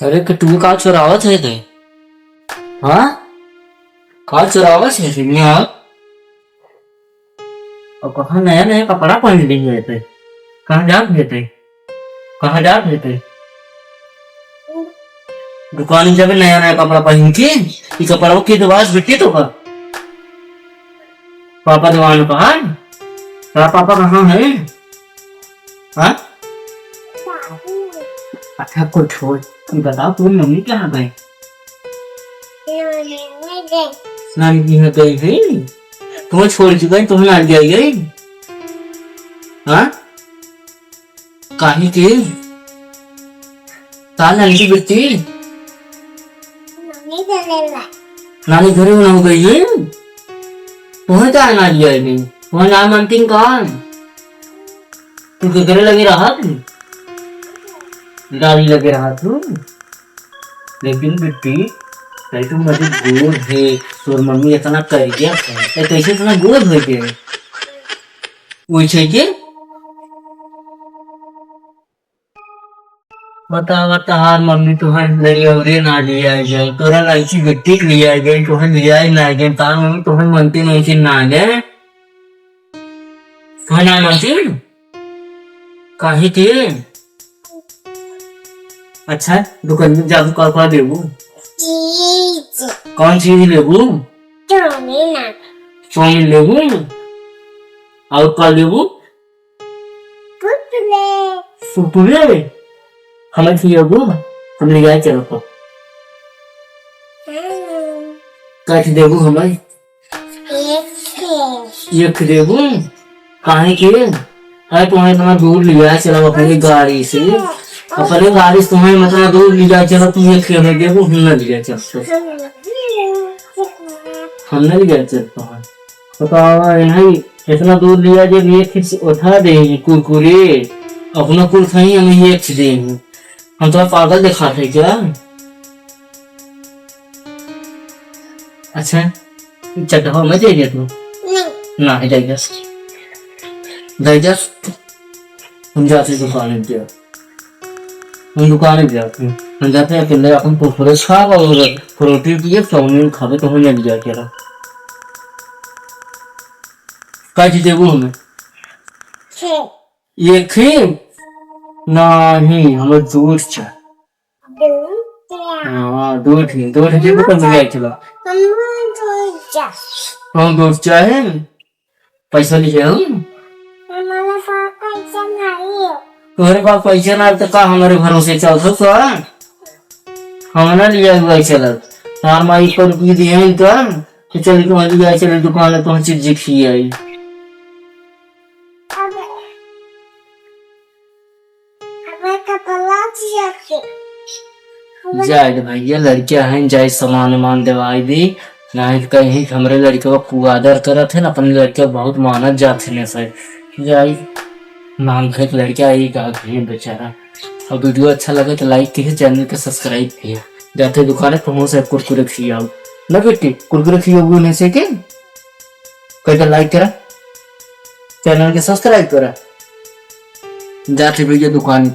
अरे कि तू का चुरावत है थे? हाँ, का चुरावत है फिर यहाँ? और कहाँ नया नया कपड़ा पहन ली हुए थे? कहाँ जा रहे थे? कहाँ जा रहे थे? दुकान जब नया नया कपड़ा पहन के ये कपड़ा की दुकान बिटी तो का पापा दुकान कहा? तेरा पापा कहाँ है? हाँ? अच्छा को छोड़, तुम बताओ तुम मम्मी कहाँ गए? नानी की यहाँ गई गई? तुम्हें छोड़ के गई, तुम्हें आज गई गई? हाँ? काहे के? ताल नानी की बेटी? नानी घरे ना गई है? तुम्हें क्या नानी आई नहीं? तुम्हें नाम मानती कहाँ? तू के घरे लगी रहा थी? गाड़ी लगे रहा तू, लेकिन बेटी तू मुझे गोद है, तोर मम्मी इतना कर गया है, कैसे इतना गोद हो गए? पूछे के बता बता हार मम्मी तुम्हें ले ना लिया जाए, तोरा लड़की बेटी लिया गए, तुम्हें लिया ही ना गए, तार मम्मी तुम्हें मनती नहीं थी ना गए, तुम्हें ना मनती काहे के? अच्छा दुकान में जादू का लेबू? कौन चीज लेबू? चाउमीन लेबू? और का लेबू? कुरकुरे हमें लेबू? हम ले जाए चलो तो कैसे देबू हमें? एक देबू? काहे के? अरे तुम्हें तुम्हारा दूर लिया चलो अपनी गाड़ी से, अपने गाड़ी से तुम्हें मतलब दूर ले जाए चलो, तुम ये खेलने देबो हम न ले जाए चलो, हम न ले जाए चलो बताओ नहीं इतना दूर लिया जब ये फिर उठा देंगे कुरकुरे अपना कुल खाई हमें ये देंगे, हम तो पागल दिखाते क्या? अच्छा चटवा में जाइए तू ना जाइए जाइए हम जाते दुकान में, हम दुकान जाते हैं, हम जाते हैं अकेले अपन कुरकुरे खा और रोटी पिए चाउमीन खावे तो हमें नहीं जाके रहा क्या चीज देबू हमें? ये खेल नहीं हमें दूध चाहिए। हाँ दूध देबू तो मिल चलो हम दूध चाहे पैसा नहीं हम तुम्हारे पास पैसा ना तो का हमारे भरोसे चल तो हम ना लिया हुआ चल तार माई को रुपये दिए तो चल तुम्हारी लिया चले दुकान तो चीज खी आई जाए भैया लड़कियां हैं जाए सामान मान दवाई दी ना कहीं हमारे लड़के को कुआदर करत है ना अपने लड़के बहुत मानत जाते ने सर जाए नाम है लड़कियां आई गा बेचारा। और वीडियो अच्छा लगे तो लाइक कीजिए, चैनल के सब्सक्राइब कीजिए, जाते दुकान है से कुरकुरे खियाओ ना बेटी कुरकुरे खियाओ नहीं से के कहीं लाइक करा चैनल के सब्सक्राइब करा जाते भैया दुकान